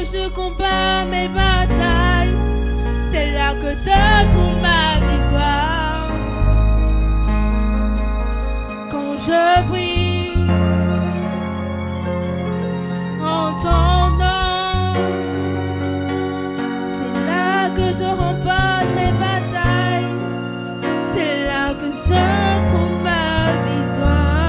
que je combats mes batailles, c'est là que se trouve ma victoire. Quand je prie en ton nom, c'est là que je remporte mes batailles, c'est là que se trouve ma victoire.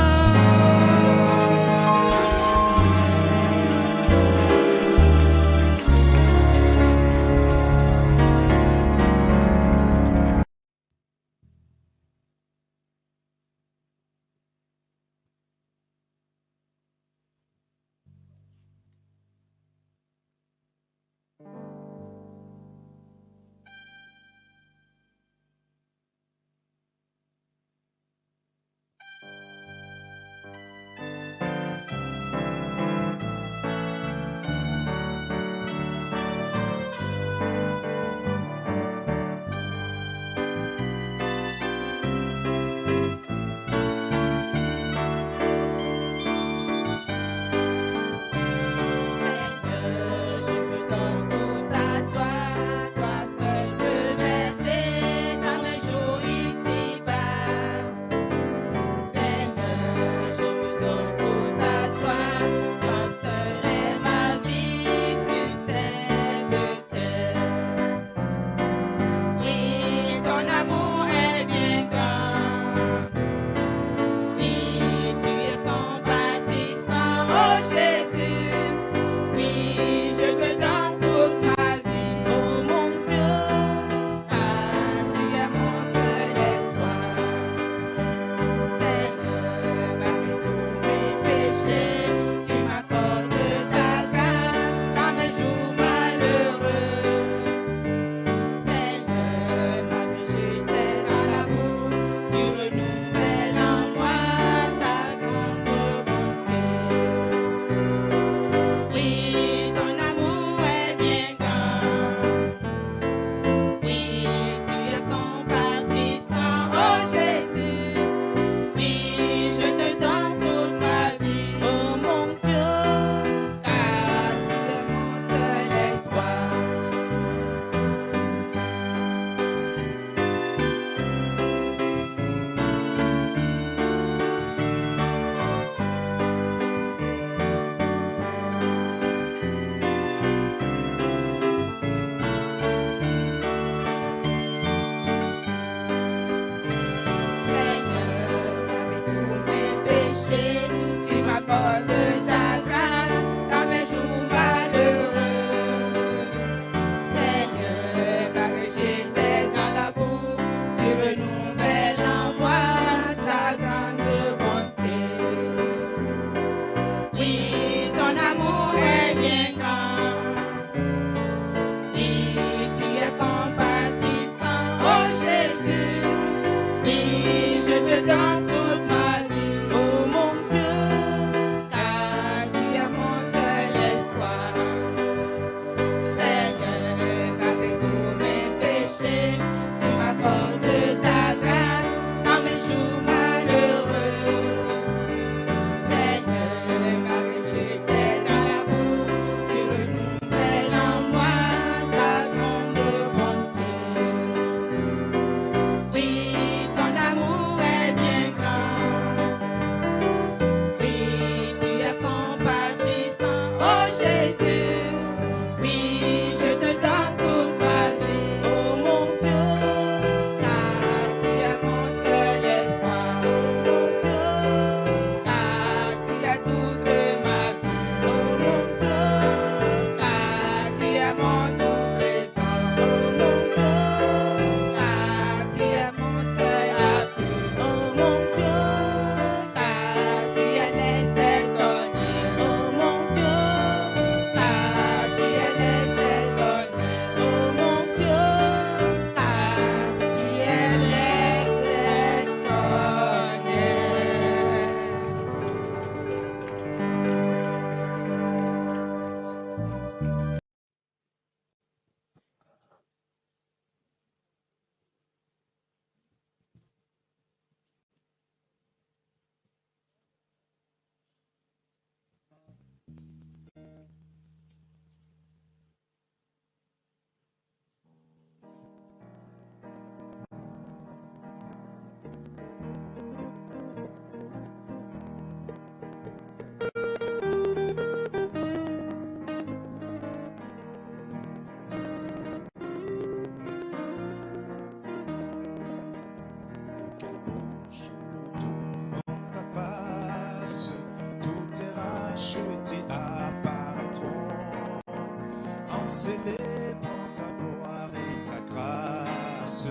célébrant ta gloire et ta grâce,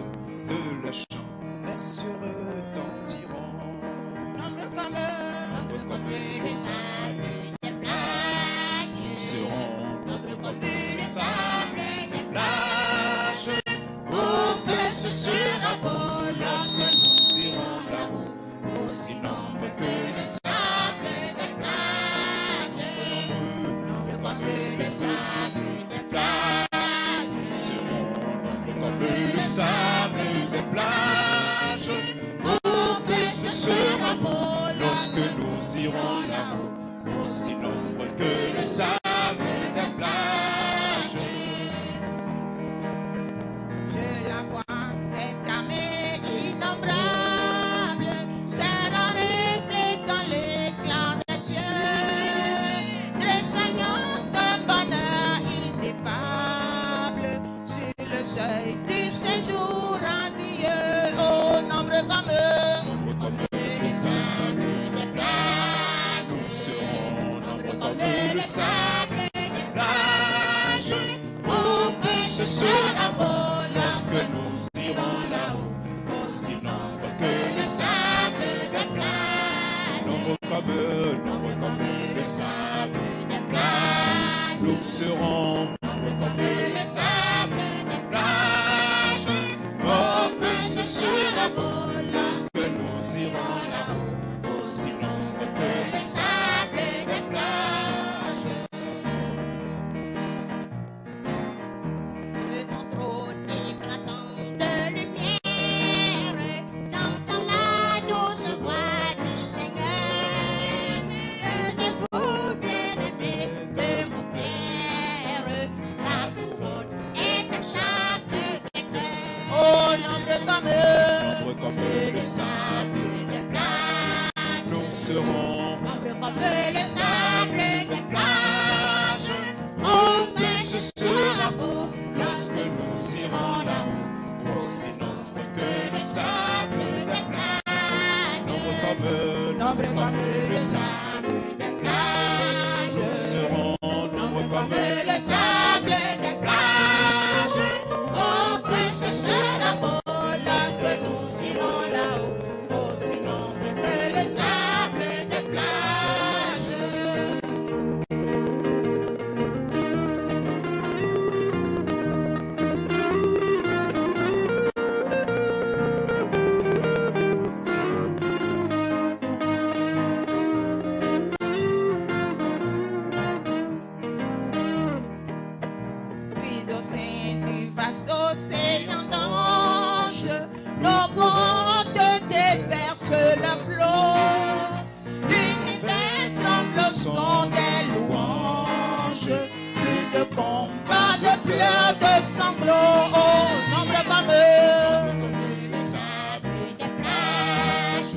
de la chant les cieux retentiront. Nombre comme le sable des plages. Nous serons Nombre comme le sable des plages. Oh, que ce sera beau lorsque nous irons là-haut, aussi nombre que le sable des plages. Nombre comme le sable des plages. Nous serons nombreux comme le sable des plages. Oh, que ce sera beau Lorsque nous irons là-haut, aussi nombreux que le sable des plages. Je la vois, cette armée innombrable, c'est un reflet dans l'éclat des cieux, tressaillant d'un bonheur ineffable, sur le seuil du séjour radieux, au nombre comme Nombreux comme le sable des plages. nous serons nombreux comme le sable des plages. Oh, que ce sera beau lorsque nous irons là-haut, aussi nombreux que le sable des plages. Nombreux comme le sable des plages. Nous serons nombreux comme le sable des plages. Oh, que ce sera beau lorsque nous irons là-haut, aussi nombreux que le sable des plages. De son trône éclatant de lumière, j'entends la douce voix du Seigneur. Levez-vous, bien-aimés de mon Père, la couronne est à chaque vainqueur. Oh, nombre Nombreux comme le sable des plages, nous serons nombre comme le sable des plages. Oh, que ce sera beau lorsque nous irons là-haut, aussi nombreux que le sable des plages. Nombreux comme le sable des plages. Nous serons nombreux comme le sable des plages. Oh, que ce sera beau lorsque nous irons là-haut, Aussi nombreux que le sable des plages. Puis au sein du vaste océan d'anges, nos côtes déversent le flot. L'univers tremble au son des louanges. Plus de combats, de pleurs, de sanglots. Oh, nombre comme le sable des plages.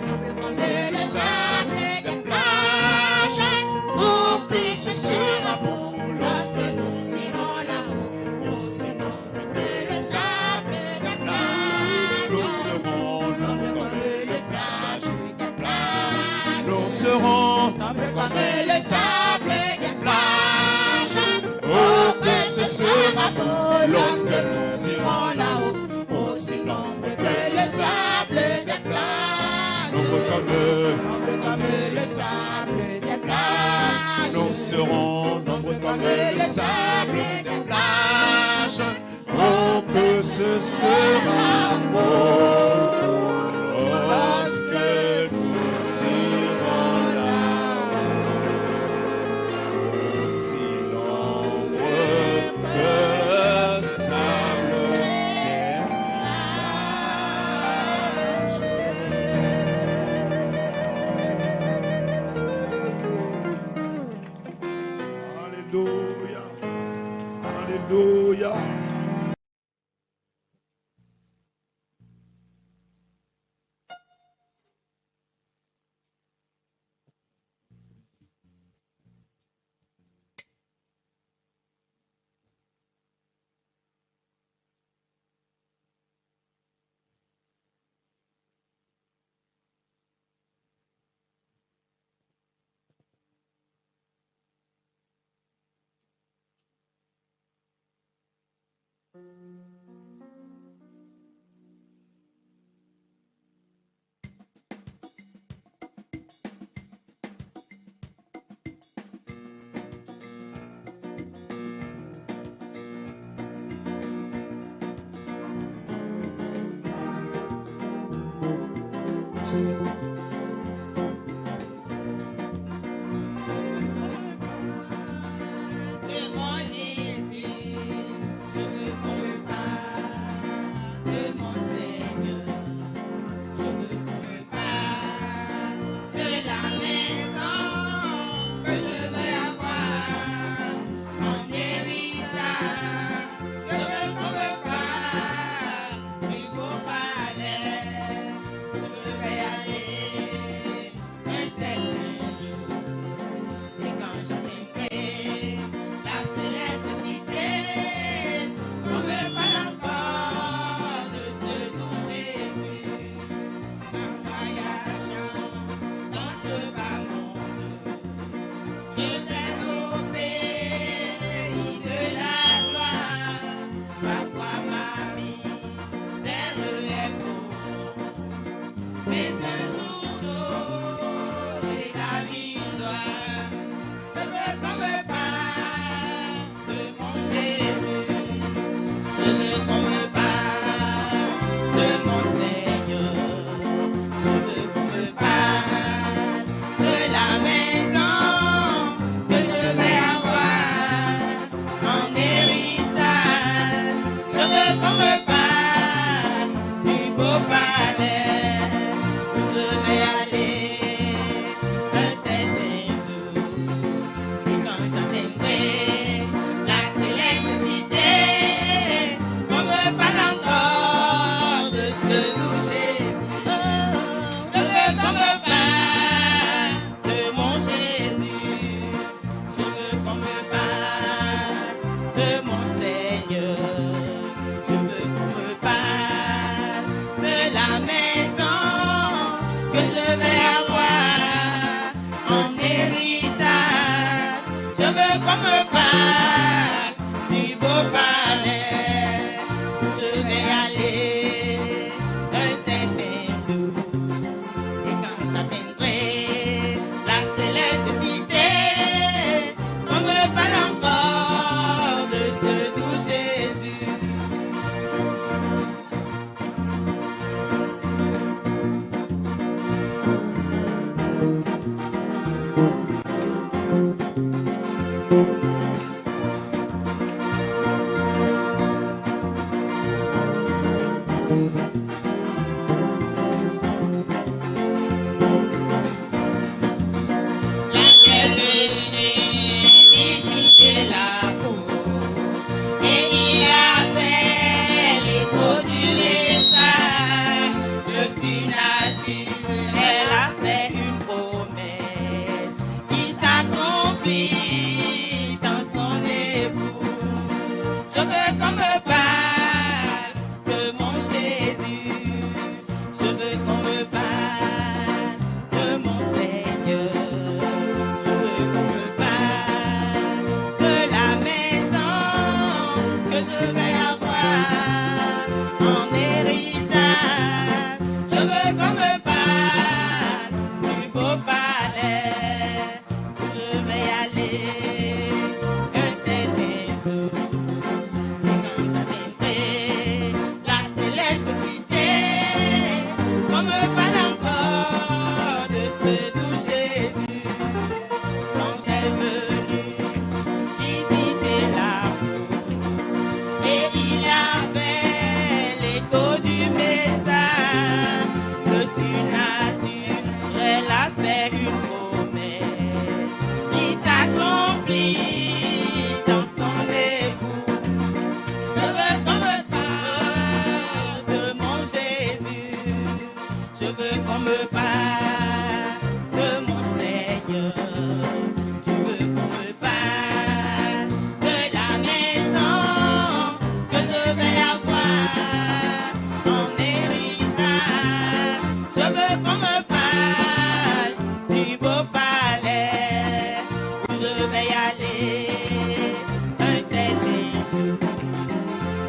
Nombreux comme le sable des plages. Oh, que ce sera beau lorsque nous irons là-haut, aussi nombreux que le sable des plages. Nous serons nombreux comme le sable des plages. Nous serons nombreux comme le sable des plages. Oh, que ce sera beau lorsque nous irons là-haut, aussi nombreux que le sable des plages. Nombreux comme le sable des plages. Nous serons nombreux comme le sable des plages. Oh, que ce sera beau lorsque nous irons là-haut, aussi nombreux que le sable des plages. Alléluia. Alléluia.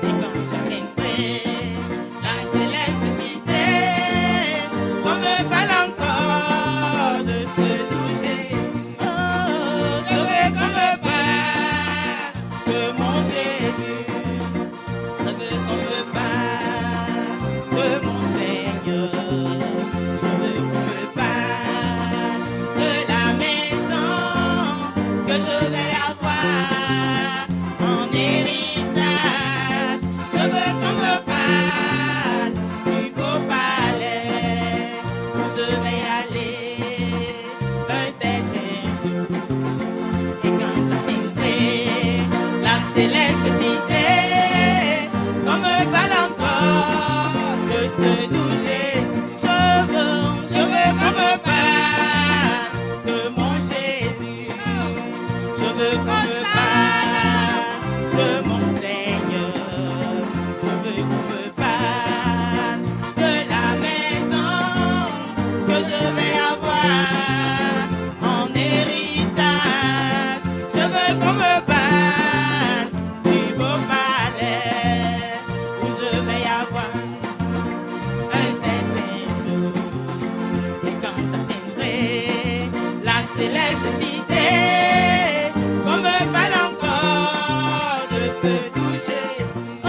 Et quand en héritage. Je veux qu'on me parle du beau palais où je vais avoir un certain jour. Et quand j'atteindrai la céleste cité, qu'on me parle encore de ce doux Jésus. Oh,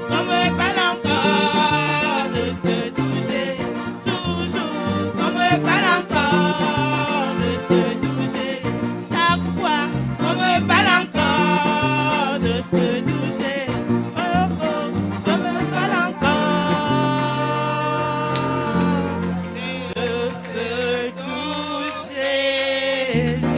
qu'on me parle encore de ce doux Jésus. Toujours, qu'on me parle encore de ce doux Jésus. Chaque fois, qu'on me parle encore de ce doux Jésus. Oh, oh, je me parle encore de ce doux Jésus.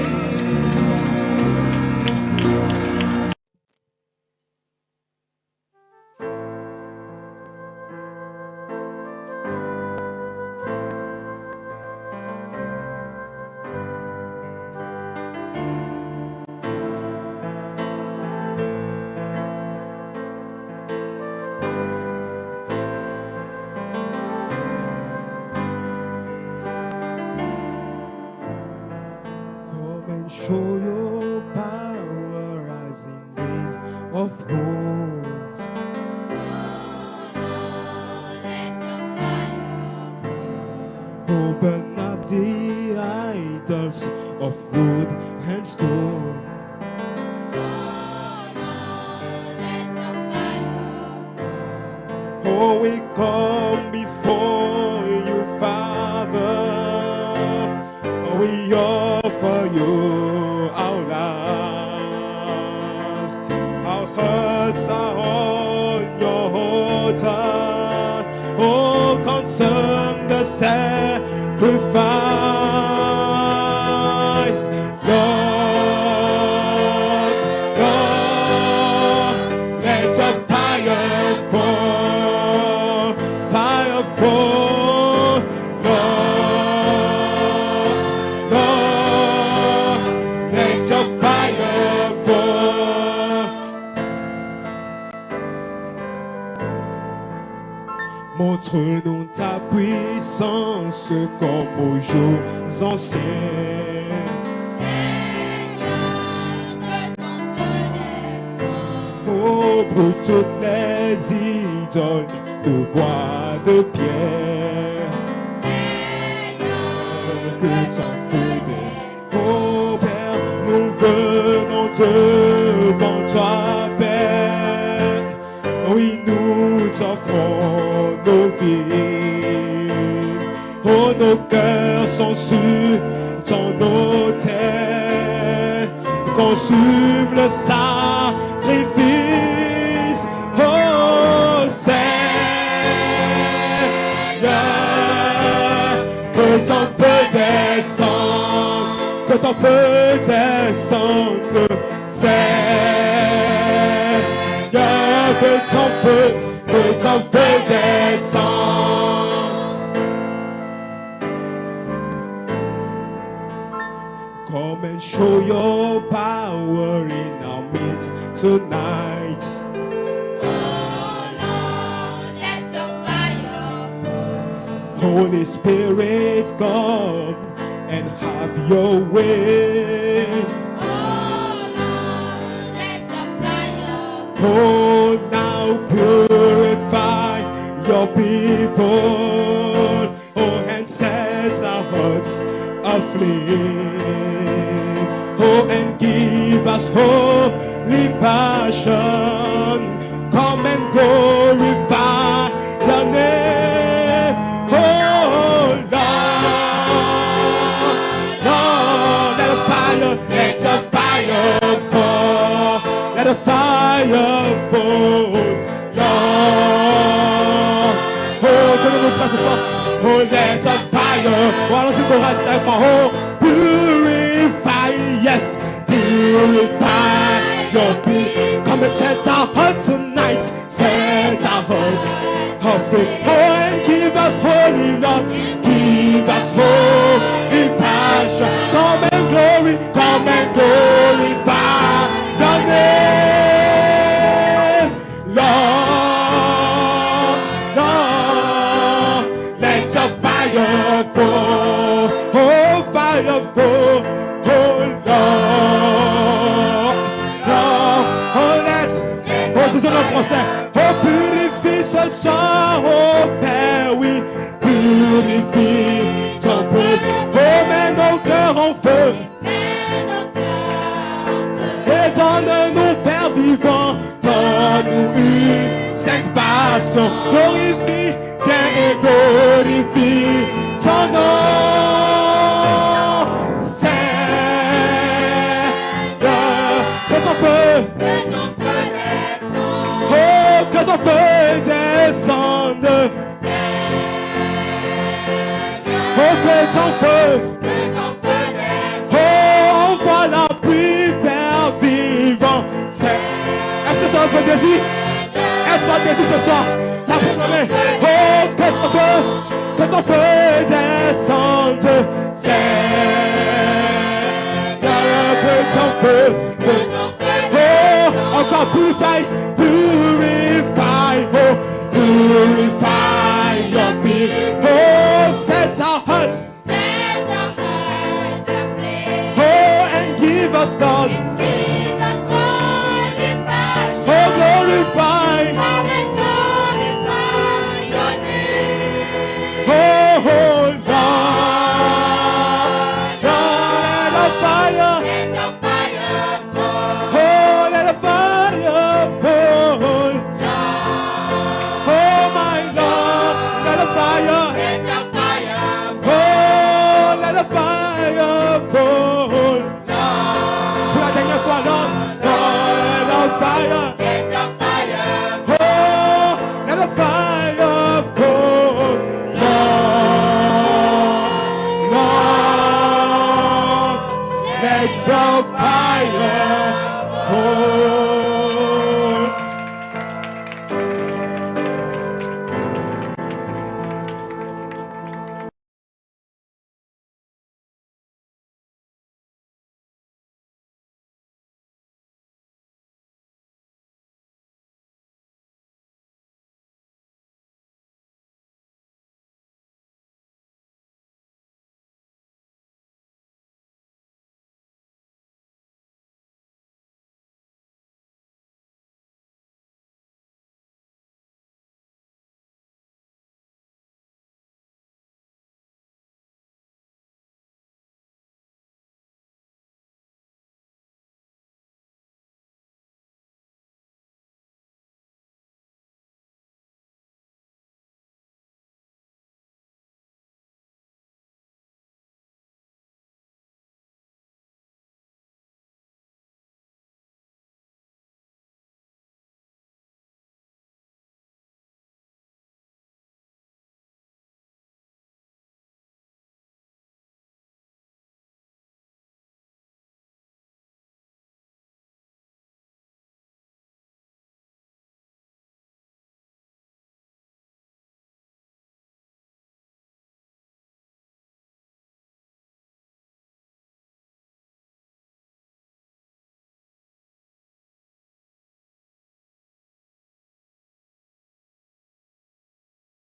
Come and show your power as in days of old. Open up the idols of wood and stone. Oh, we come before you, Father. We offer you our lives. Our hearts are on your altar. Oh, consume the sacrifice. Lord, Lord, let your fire fall. Fire fall. Lord, Lord, let your fire fall. Montre-nous ta puissance comme aux jours anciens. Oh, pour toutes les idoles de bois, de pierre. Que ton feu descende. Oh Père, nous venons devant toi, Père. Oui, nous t'offrons nos vies. Oh, nos cœurs sont sur ton autel. Consume le sacrifice. Oh Seigneur, que ton feu descende, que ton feu descende, Seigneur, que ton feu descende. Come and show your power in our midst tonight. Holy Spirit, come and have your way. Oh, now purify your people. Oh, and set our hearts aflame. Oh, and give us holy passion. Come and glorify your name. Oh, Lord, Lord, let the fire fall. Let the fire fall. Lord, oh, tenez-nous prêts ce soir. Oh, let the fire. Oh, allons-y, chorale, c'est avec moi. Oh, purify, yes, purify your people. Come and set our hearts tonight. Set our hearts aflame. Oh, and give us holy love. Give us holy passion. Come and glorify your name. Lord, Lord, let your fire fall. Oh, fire fall. Oh Lord, Lord, oh let's, oh disons en français, oh purifie ce soir, oh Père, oui, purifie ton peuple, oh mets nos cœurs en feu, et donne-nous Père vivant, donne-nous une sainte passion, glorifie, viens et glorifie ton nom. Que ton feu descende. Oh, que ton feu descende. Oh, envoie la pluie, Père vivant. Est-ce que c'est notre désir? Est-ce notre désir ce soir? Ça peut nommer. Oh, que ton feu descende. Seigneur, que ton feu. Oh, encore purify. Purify, oh, purify your people. Oh, set our hearts, oh, and give us Lord, oh, glorify, oh, Lord, Lord, let the fire, oh, let the fire fall. Let your fire fall.